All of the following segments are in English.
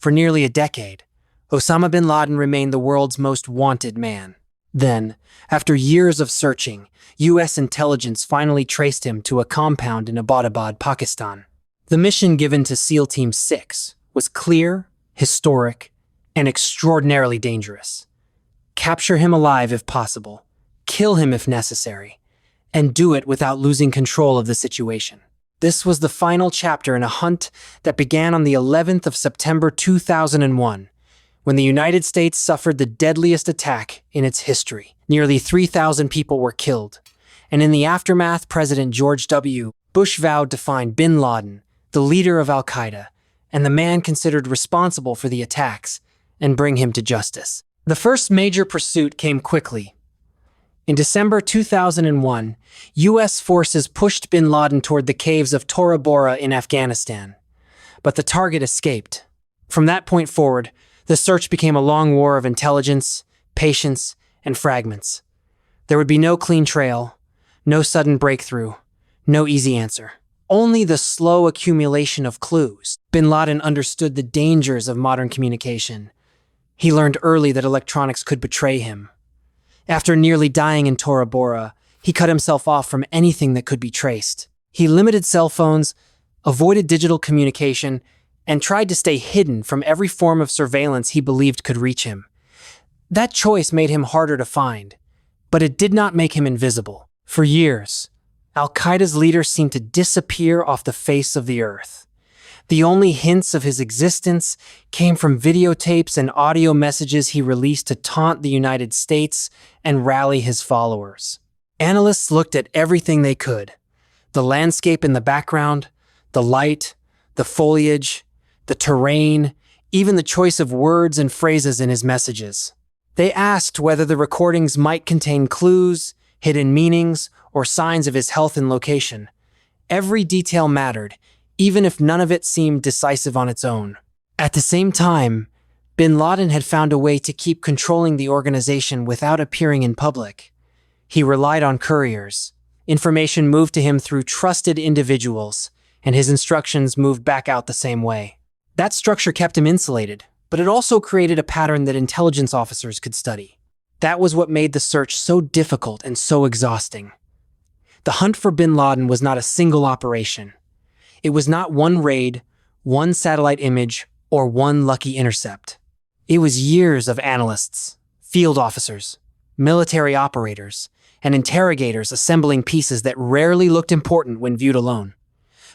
For nearly a decade, Osama bin Laden remained the world's most wanted man. Then, after years of searching, U.S. intelligence finally traced him to a compound in Abbottabad, Pakistan. The mission given to SEAL Team 6 was clear, historic, and extraordinarily dangerous. Capture him alive if possible, kill him if necessary, and do it without losing control of the situation. This was the final chapter in a hunt that began on the 11th of September 2001, when the United States suffered the deadliest attack in its history. Nearly 3,000 people were killed, and in the aftermath, President George W. Bush vowed to find bin Laden, the leader of al-Qaeda, and the man considered responsible for the attacks, and bring him to justice. The first major pursuit came quickly. In December 2001, U.S. forces pushed bin Laden toward the caves of Tora Bora in Afghanistan, but the target escaped. From that point forward, the search became a long war of intelligence, patience, and fragments. There would be no clean trail, no sudden breakthrough, no easy answer. Only the slow accumulation of clues. Bin Laden understood the dangers of modern communication. He learned early that electronics could betray him. After nearly dying in Tora Bora, he cut himself off from anything that could be traced. He limited cell phones, avoided digital communication, and tried to stay hidden from every form of surveillance he believed could reach him. That choice made him harder to find, but it did not make him invisible. For years, al-Qaeda's leader seemed to disappear off the face of the earth. The only hints of his existence came from videotapes and audio messages he released to taunt the United States and rally his followers. Analysts looked at everything they could: the landscape in the background, the light, the foliage, the terrain, even the choice of words and phrases in his messages. They asked whether the recordings might contain clues, hidden meanings, or signs of his health and location. Every detail mattered, even if none of it seemed decisive on its own. At the same time, bin Laden had found a way to keep controlling the organization without appearing in public. He relied on couriers. Information moved to him through trusted individuals, and his instructions moved back out the same way. That structure kept him insulated, but it also created a pattern that intelligence officers could study. That was what made the search so difficult and so exhausting. The hunt for bin Laden was not a single operation. It was not one raid, one satellite image, or one lucky intercept. It was years of analysts, field officers, military operators, and interrogators assembling pieces that rarely looked important when viewed alone.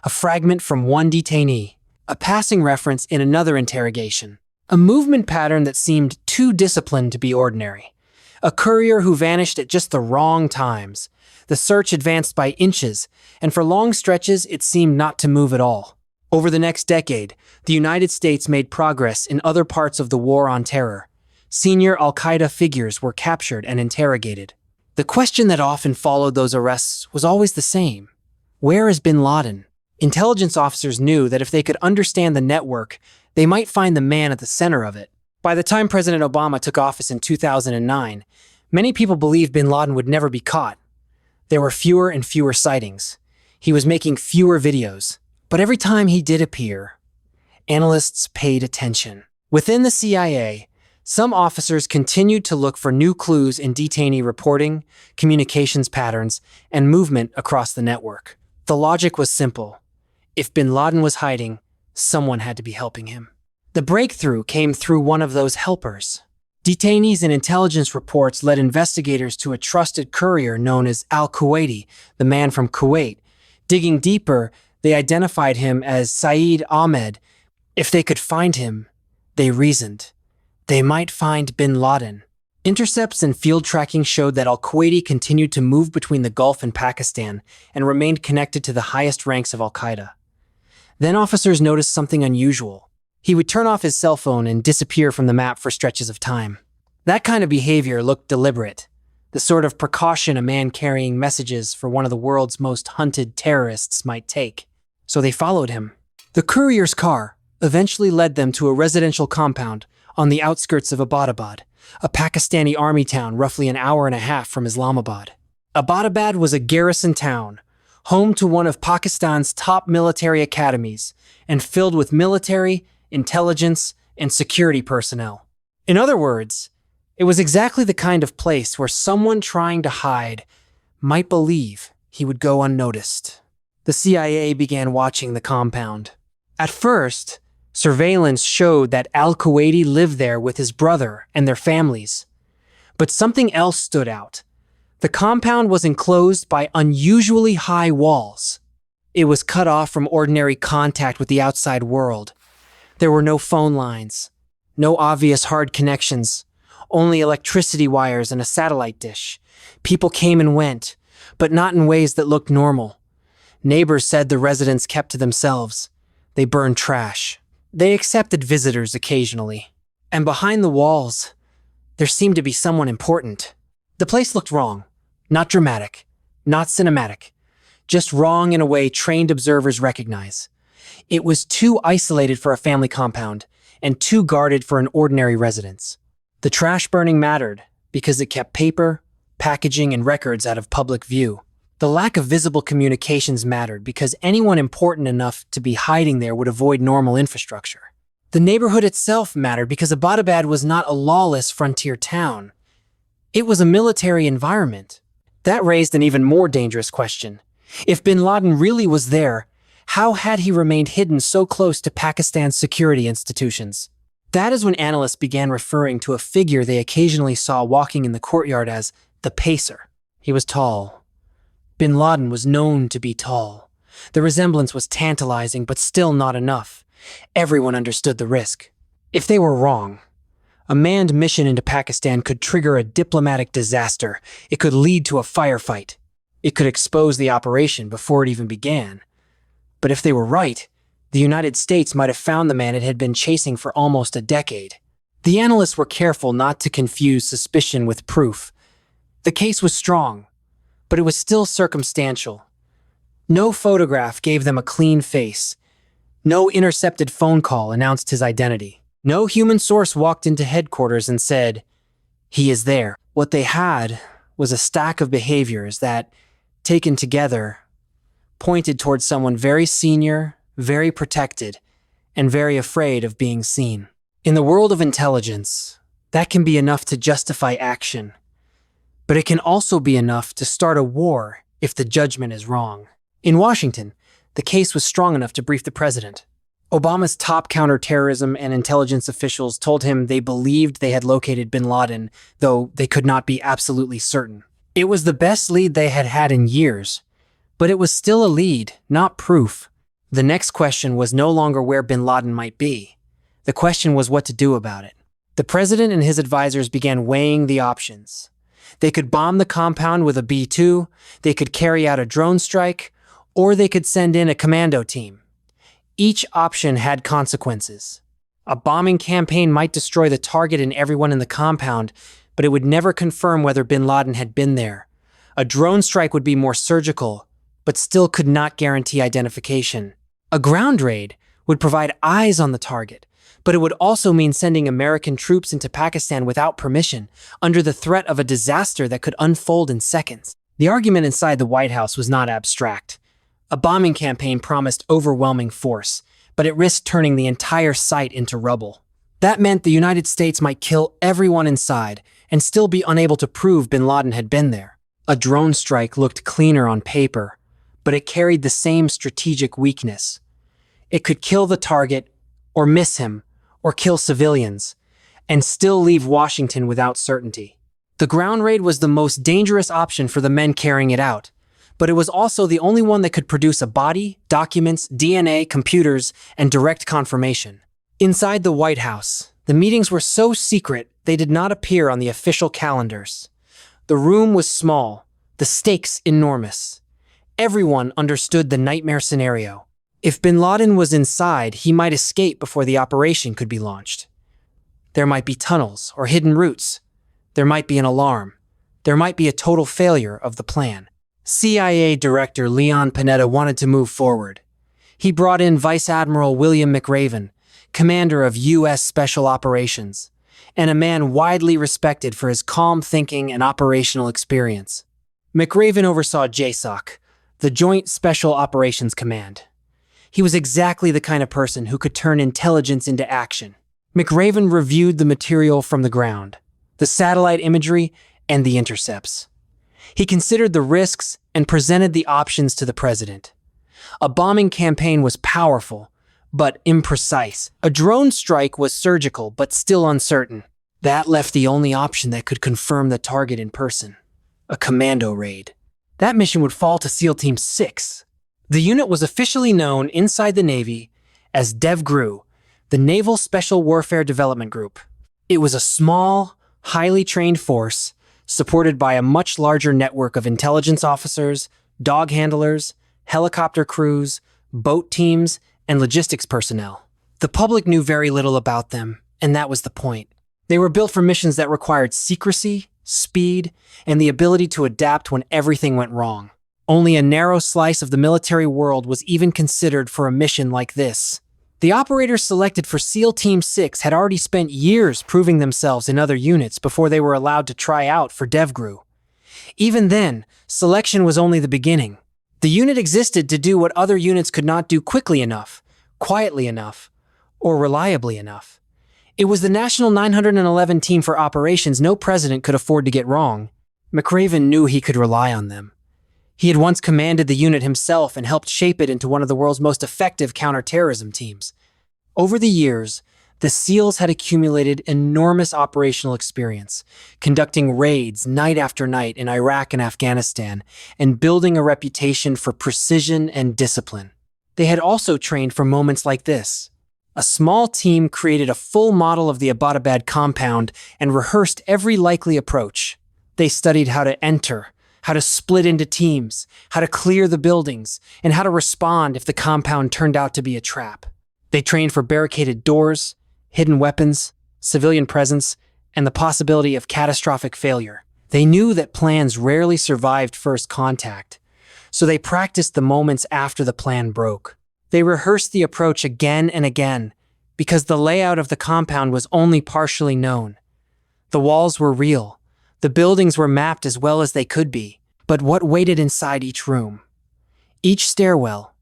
A fragment from one detainee, a passing reference in another interrogation, a movement pattern that seemed too disciplined to be ordinary, a courier who vanished at just the wrong times. The search advanced by inches, and for long stretches it seemed not to move at all. Over the next decade, the United States made progress in other parts of the war on terror. Senior al-Qaeda figures were captured and interrogated. The question that often followed those arrests was always the same: where is bin Laden? Intelligence officers knew that if they could understand the network, they might find the man at the center of it. By the time President Obama took office in 2009, many people believed bin Laden would never be caught. There were fewer and fewer sightings. He was making fewer videos. But every time he did appear, analysts paid attention. Within the CIA, some officers continued to look for new clues in detainee reporting, communications patterns, and movement across the network. The logic was simple: if bin Laden was hiding, someone had to be helping him. The breakthrough came through one of those helpers. Detainees and intelligence reports led investigators to a trusted courier known as al-Kuwaiti, the man from Kuwait. Digging deeper, they identified him as Saeed Ahmed. If they could find him, they reasoned, they might find bin Laden. Intercepts and field tracking showed that al-Kuwaiti continued to move between the Gulf and Pakistan and remained connected to the highest ranks of al-Qaeda. Then officers noticed something unusual. He would turn off his cell phone and disappear from the map for stretches of time. That kind of behavior looked deliberate, the sort of precaution a man carrying messages for one of the world's most hunted terrorists might take. So they followed him. The courier's car eventually led them to a residential compound on the outskirts of Abbottabad, a Pakistani army town roughly an hour and a half from Islamabad. Abbottabad was a garrison town, home to one of Pakistan's top military academies, and filled with military, intelligence, and security personnel. In other words, it was exactly the kind of place where someone trying to hide might believe he would go unnoticed. The CIA began watching the compound. At first, surveillance showed that al-Kuwaiti lived there with his brother and their families. But something else stood out. The compound was enclosed by unusually high walls. It was cut off from ordinary contact with the outside world. There were no phone lines, no obvious hard connections, only electricity wires and a satellite dish. People came and went, but not in ways that looked normal. Neighbors said the residents kept to themselves. They burned trash. They accepted visitors occasionally. And behind the walls, there seemed to be someone important. The place looked wrong. Not dramatic, not cinematic. Just wrong in a way trained observers recognize. It was too isolated for a family compound and too guarded for an ordinary residence. The trash burning mattered because it kept paper, packaging, and records out of public view. The lack of visible communications mattered because anyone important enough to be hiding there would avoid normal infrastructure. The neighborhood itself mattered because Abbottabad was not a lawless frontier town. It was a military environment. That raised an even more dangerous question. If bin Laden really was there, how had he remained hidden so close to Pakistan's security institutions? That is when analysts began referring to a figure they occasionally saw walking in the courtyard as the pacer. He was tall. Bin Laden was known to be tall. The resemblance was tantalizing, but still not enough. Everyone understood the risk. If they were wrong, a manned mission into Pakistan could trigger a diplomatic disaster. It could lead to a firefight. It could expose the operation before it even began. But if they were right, the United States might have found the man it had been chasing for almost a decade. The analysts were careful not to confuse suspicion with proof. The case was strong, but it was still circumstantial. No photograph gave them a clean face. No intercepted phone call announced his identity. No human source walked into headquarters and said, "He is there." What they had was a stack of behaviors that, taken together, pointed towards someone very senior, very protected, and very afraid of being seen. In the world of intelligence, that can be enough to justify action, but it can also be enough to start a war if the judgment is wrong. In Washington, the case was strong enough to brief the president. Obama's top counterterrorism and intelligence officials told him they believed they had located bin Laden, though they could not be absolutely certain. It was the best lead they had had in years, but it was still a lead, not proof. The next question was no longer where bin Laden might be. The question was what to do about it. The president and his advisors began weighing the options. They could bomb the compound with a B-2, they could carry out a drone strike, or they could send in a commando team. Each option had consequences. A bombing campaign might destroy the target and everyone in the compound, but it would never confirm whether bin Laden had been there. A drone strike would be more surgical, but still could not guarantee identification. A ground raid would provide eyes on the target, but it would also mean sending American troops into Pakistan without permission, under the threat of a disaster that could unfold in seconds. The argument inside the White House was not abstract. A bombing campaign promised overwhelming force, but it risked turning the entire site into rubble. That meant the United States might kill everyone inside and still be unable to prove bin Laden had been there. A drone strike looked cleaner on paper, but it carried the same strategic weakness. It could kill the target, or miss him, or kill civilians, and still leave Washington without certainty. The ground raid was the most dangerous option for the men carrying it out, but it was also the only one that could produce a body, documents, DNA, computers, and direct confirmation. Inside the White House, the meetings were so secret they did not appear on the official calendars. The room was small, the stakes enormous. Everyone understood the nightmare scenario. If bin Laden was inside, he might escape before the operation could be launched. There might be tunnels or hidden routes. There might be an alarm. There might be a total failure of the plan. CIA Director Leon Panetta wanted to move forward. He brought in Vice Admiral William McRaven, commander of U.S. Special Operations, and a man widely respected for his calm thinking and operational experience. McRaven oversaw JSOC, the Joint Special Operations Command. He was exactly the kind of person who could turn intelligence into action. McRaven reviewed the material from the ground, the satellite imagery, and the intercepts. He considered the risks and presented the options to the president. A bombing campaign was powerful, but imprecise. A drone strike was surgical, but still uncertain. That left the only option that could confirm the target in person: a commando raid. That mission would fall to SEAL Team 6. The unit was officially known inside the Navy as DevGRU, the Naval Special Warfare Development Group. It was a small, highly trained force supported by a much larger network of intelligence officers, dog handlers, helicopter crews, boat teams, and logistics personnel. The public knew very little about them, and that was the point. They were built for missions that required secrecy, speed, and the ability to adapt when everything went wrong. Only a narrow slice of the military world was even considered for a mission like this. The operators selected for SEAL Team 6 had already spent years proving themselves in other units before they were allowed to try out for DevGRU. Even then, selection was only the beginning. The unit existed to do what other units could not do quickly enough, quietly enough, or reliably enough. It was the National 911 Team for operations no president could afford to get wrong. McRaven knew he could rely on them. He had once commanded the unit himself and helped shape it into one of the world's most effective counterterrorism teams. Over the years, the SEALs had accumulated enormous operational experience, conducting raids night after night in Iraq and Afghanistan, and building a reputation for precision and discipline. They had also trained for moments like this. A small team created a full model of the Abbottabad compound and rehearsed every likely approach. They studied how to enter, how to split into teams, how to clear the buildings, and how to respond if the compound turned out to be a trap. They trained for barricaded doors, hidden weapons, civilian presence, and the possibility of catastrophic failure. They knew that plans rarely survived first contact, so they practiced the moments after the plan broke. They rehearsed the approach again and again, because the layout of the compound was only partially known. The walls were real. The buildings were mapped as well as they could be. But what waited inside each room, each stairwell,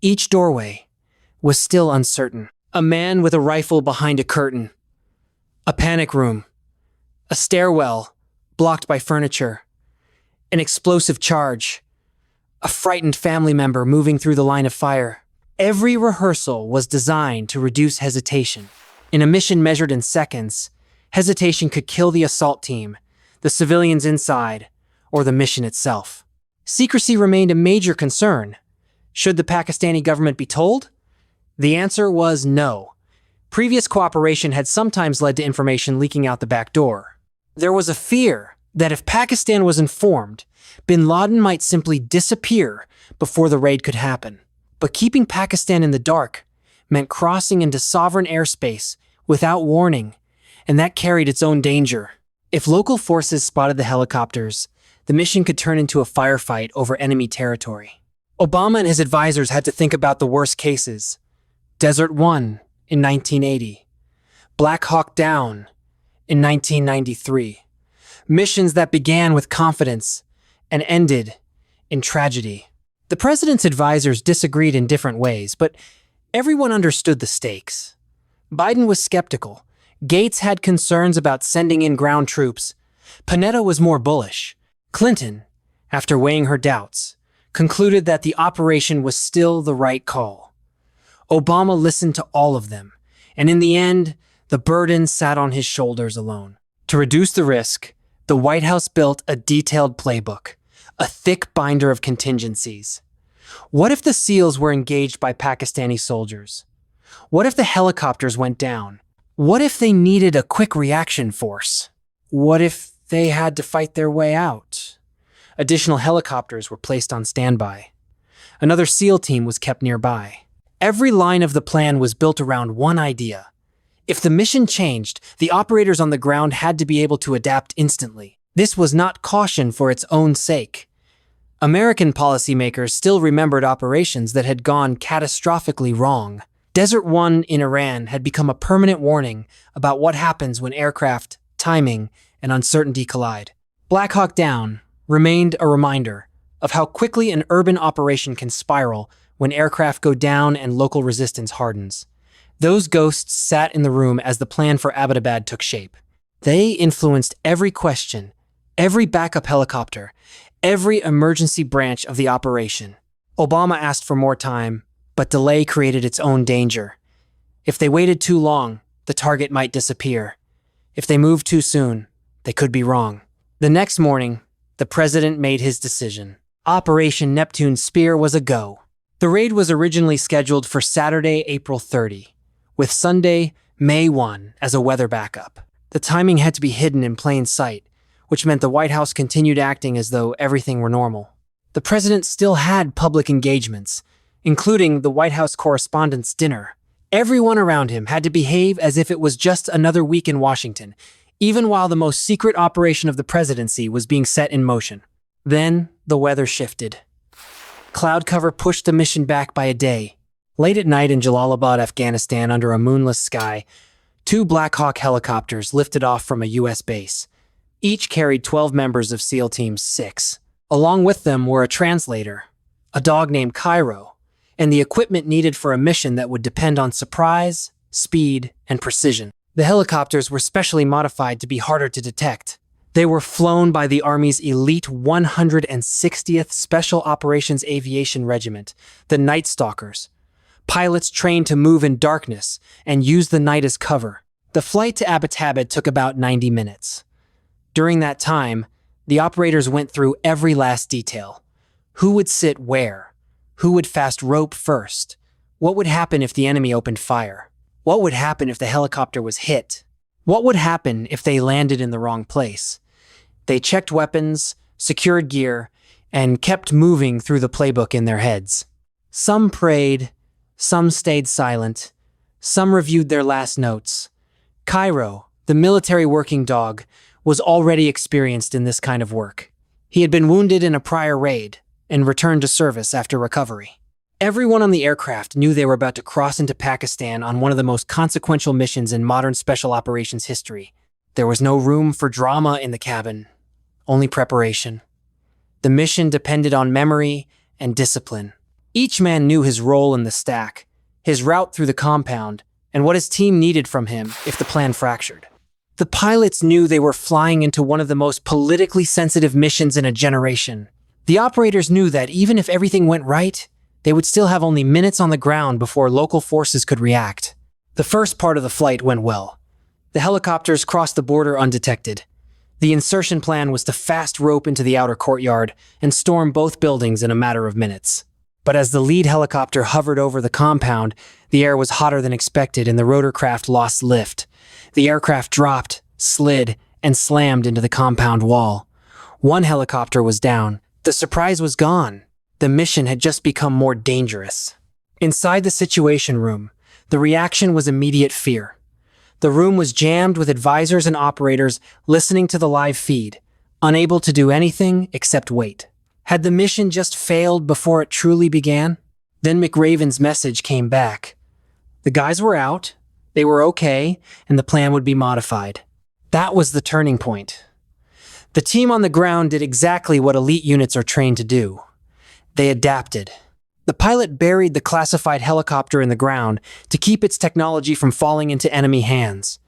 each doorway, was still uncertain. A man with a rifle behind a curtain. A panic room. A stairwell blocked by furniture. An explosive charge. A frightened family member moving through the line of fire. Every rehearsal was designed to reduce hesitation. In a mission measured in seconds, hesitation could kill the assault team, the civilians inside, or the mission itself. Secrecy remained a major concern. Should the Pakistani government be told? The answer was no. Previous cooperation had sometimes led to information leaking out the back door. There was a fear that if Pakistan was informed, bin Laden might simply disappear before the raid could happen. But keeping Pakistan in the dark meant crossing into sovereign airspace without warning, and that carried its own danger. If local forces spotted the helicopters, the mission could turn into a firefight over enemy territory. Obama and his advisors had to think about the worst cases. Desert One in 1980. Black Hawk Down in 1993. Missions that began with confidence and ended in tragedy. The president's advisors disagreed in different ways, but everyone understood the stakes. Biden was skeptical. Gates had concerns about sending in ground troops. Panetta was more bullish. Clinton, after weighing her doubts, concluded that the operation was still the right call. Obama listened to all of them, and in the end, the burden sat on his shoulders alone. To reduce the risk, the White House built a detailed playbook, a thick binder of contingencies. What if the SEALs were engaged by Pakistani soldiers? What if the helicopters went down? What if they needed a quick reaction force? What if they had to fight their way out? Additional helicopters were placed on standby. Another SEAL team was kept nearby. Every line of the plan was built around one idea. If the mission changed, the operators on the ground had to be able to adapt instantly. This was not caution for its own sake. American policymakers still remembered operations that had gone catastrophically wrong. Desert One in Iran had become a permanent warning about what happens when aircraft, timing, and uncertainty collide. Black Hawk Down remained a reminder of how quickly an urban operation can spiral when aircraft go down and local resistance hardens. Those ghosts sat in the room as the plan for Abbottabad took shape. They influenced every question, every backup helicopter, every emergency branch of the operation. Obama asked for more time, but delay created its own danger. If they waited too long, the target might disappear. If they moved too soon, they could be wrong. The next morning, the president made his decision. Operation Neptune Spear was a go. The raid was originally scheduled for Saturday, April 30, with Sunday, May 1 as a weather backup. The timing had to be hidden in plain sight, which meant the White House continued acting as though everything were normal. The president still had public engagements, including the White House Correspondents' Dinner. Everyone around him had to behave as if it was just another week in Washington, even while the most secret operation of the presidency was being set in motion. Then, the weather shifted. Cloud cover pushed the mission back by a day. Late at night in Jalalabad, Afghanistan, under a moonless sky, 2 Black Hawk helicopters lifted off from a U.S. base. Each carried 12 members of SEAL Team 6. Along with them were a translator, a dog named Cairo, and the equipment needed for a mission that would depend on surprise, speed, and precision. The helicopters were specially modified to be harder to detect. They were flown by the Army's elite 160th Special Operations Aviation Regiment, the Night Stalkers, pilots trained to move in darkness and use the night as cover. The flight to Abbottabad took about 90 minutes. During that time, the operators went through every last detail. Who would sit where? Who would fast rope first? What would happen if the enemy opened fire? What would happen if the helicopter was hit? What would happen if they landed in the wrong place? They checked weapons, secured gear, and kept moving through the playbook in their heads. Some prayed, some stayed silent, some reviewed their last notes. Cairo, the military working dog, was already experienced in this kind of work. He had been wounded in a prior raid and returned to service after recovery. Everyone on the aircraft knew they were about to cross into Pakistan on one of the most consequential missions in modern special operations history. There was no room for drama in the cabin, only preparation. The mission depended on memory and discipline. Each man knew his role in the stack, his route through the compound, and what his team needed from him if the plan fractured. The pilots knew they were flying into one of the most politically sensitive missions in a generation. The operators knew that even if everything went right, they would still have only minutes on the ground before local forces could react. The first part of the flight went well. The helicopters crossed the border undetected. The insertion plan was to fast rope into the outer courtyard and storm both buildings in a matter of minutes. But as the lead helicopter hovered over the compound, the air was hotter than expected and the rotorcraft lost lift. The aircraft dropped, slid, and slammed into the compound wall. One helicopter was down. The surprise was gone. The mission had just become more dangerous. Inside the Situation Room, the reaction was immediate fear. The room was jammed with advisors and operators listening to the live feed, unable to do anything except wait. Had the mission just failed before it truly began? Then McRaven's message came back. The guys were out, they were okay, and the plan would be modified. That was the turning point. The team on the ground did exactly what elite units are trained to do. They adapted. The pilot buried the classified helicopter in the ground to keep its technology from falling into enemy hands.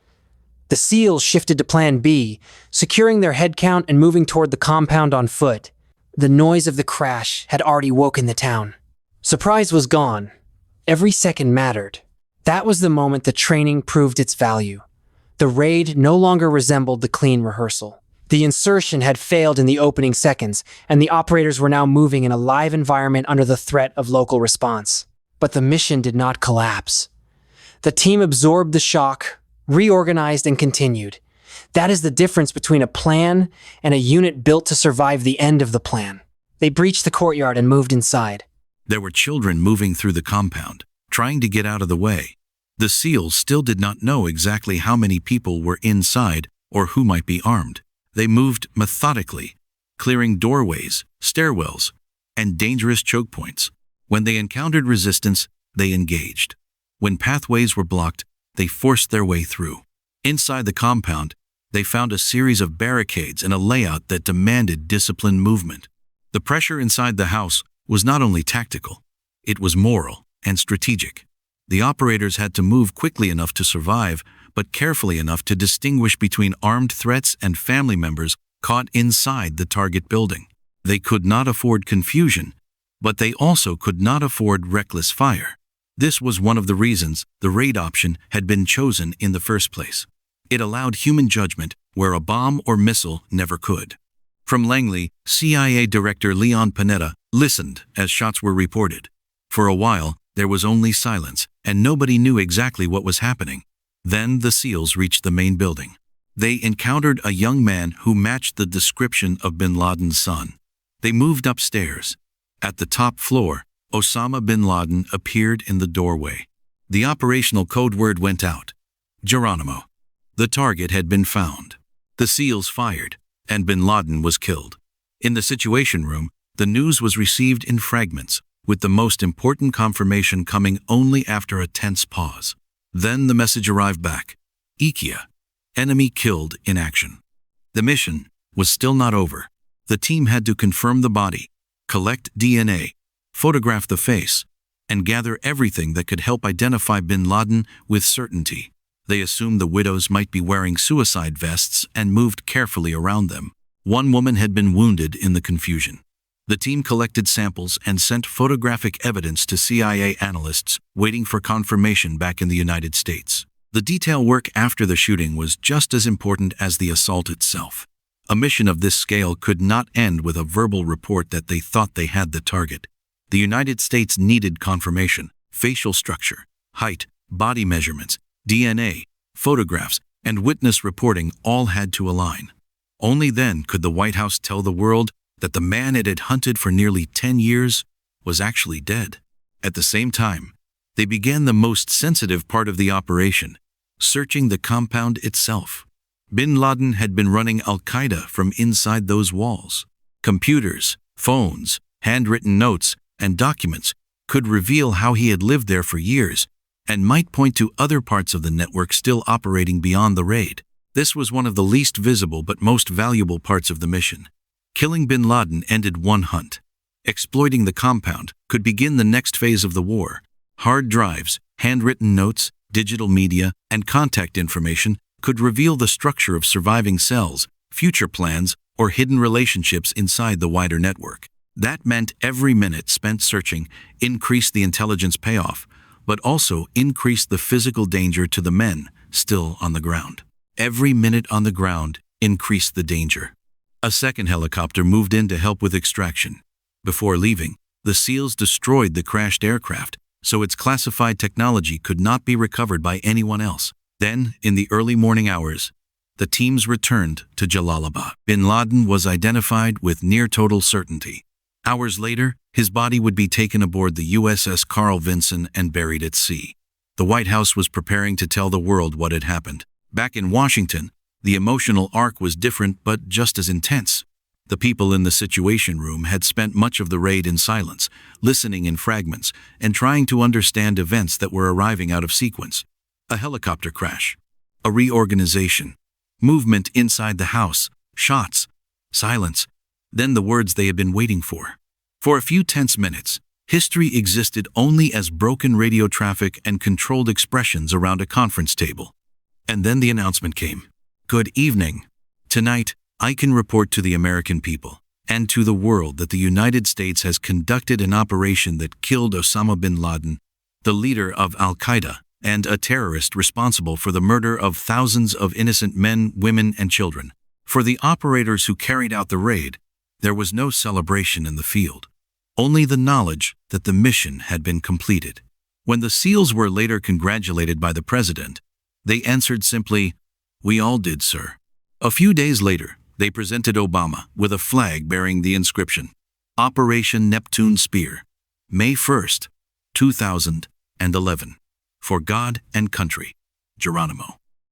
The SEALs shifted to Plan B, securing their head count and moving toward the compound on foot. The noise of the crash had already woken the town. Surprise was gone. Every second mattered. That was the moment the training proved its value. The raid no longer resembled the clean rehearsal. The insertion had failed in the opening seconds, and the operators were now moving in a live environment under the threat of local response. But the mission did not collapse. The team absorbed the shock, reorganized, and continued. That is the difference between a plan and a unit built to survive the end of the plan. They breached the courtyard and moved inside. There were children moving through the compound, trying to get out of the way. The SEALs still did not know exactly how many people were inside or who might be armed. They moved methodically, clearing doorways, stairwells, and dangerous choke points. When they encountered resistance, they engaged. When pathways were blocked, they forced their way through. Inside the compound, they found a series of barricades and a layout that demanded disciplined movement. The pressure inside the house was not only tactical, it was moral and strategic. The operators had to move quickly enough to survive, but carefully enough to distinguish between armed threats and family members caught inside the target building. They could not afford confusion, but they also could not afford reckless fire. This was one of the reasons the raid option had been chosen in the first place. It allowed human judgment where a bomb or missile never could. From Langley, CIA Director Leon Panetta listened as shots were reported. For a while, there was only silence, and nobody knew exactly what was happening. Then the SEALs reached the main building. They encountered a young man who matched the description of Bin Laden's son. They moved upstairs. At the top floor, Osama Bin Laden appeared in the doorway. The operational code word went out. Geronimo. The target had been found. The SEALs fired, and Bin Laden was killed. In the Situation Room, the news was received in fragments, with the most important confirmation coming only after a tense pause. Then the message arrived back. IKEA. Enemy killed in action. The mission was still not over. The team had to confirm the body, collect DNA, photograph the face, and gather everything that could help identify Bin Laden with certainty. They assumed the widows might be wearing suicide vests and moved carefully around them. One woman had been wounded in the confusion. The team collected samples and sent photographic evidence to CIA analysts waiting for confirmation back in the United States. The detail work after the shooting was just as important as the assault itself. A mission of this scale could not end with a verbal report that they thought they had the target. The United States needed confirmation. Facial structure, height, body measurements, DNA, photographs, and witness reporting all had to align. Only then could the White House tell the world that the man it had hunted for nearly 10 years was actually dead. At the same time, they began the most sensitive part of the operation, searching the compound itself. Bin Laden had been running Al-Qaeda from inside those walls. Computers, phones, handwritten notes, and documents could reveal how he had lived there for years and might point to other parts of the network still operating beyond the raid. This was one of the least visible but most valuable parts of the mission. Killing Bin Laden ended one hunt. Exploiting the compound could begin the next phase of the war. Hard drives, handwritten notes, digital media, and contact information could reveal the structure of surviving cells, future plans, or hidden relationships inside the wider network. That meant every minute spent searching increased the intelligence payoff, but also increased the physical danger to the men still on the ground. Every minute on the ground increased the danger. A second helicopter moved in to help with extraction. Before leaving, the SEALs destroyed the crashed aircraft, so its classified technology could not be recovered by anyone else. Then, in the early morning hours, the teams returned to Jalalabad. Bin Laden was identified with near total certainty. Hours later, his body would be taken aboard the USS Carl Vinson and buried at sea. The White House was preparing to tell the world what had happened. Back in Washington, the emotional arc was different but just as intense. The people in the Situation Room had spent much of the raid in silence, listening in fragments, and trying to understand events that were arriving out of sequence. A helicopter crash, a reorganization, movement inside the house, shots, silence, then the words they had been waiting for. For a few tense minutes, history existed only as broken radio traffic and controlled expressions around a conference table. And then the announcement came. Good evening. Tonight, I can report to the American people and to the world that the United States has conducted an operation that killed Osama bin Laden, the leader of Al-Qaeda, and a terrorist responsible for the murder of thousands of innocent men, women, and children. For the operators who carried out the raid, there was no celebration in the field, only the knowledge that the mission had been completed. When the SEALs were later congratulated by the president, they answered simply, "We all did, sir." A few days later, they presented Obama with a flag bearing the inscription, Operation Neptune Spear, May 1st, 2011. For God and country, Geronimo.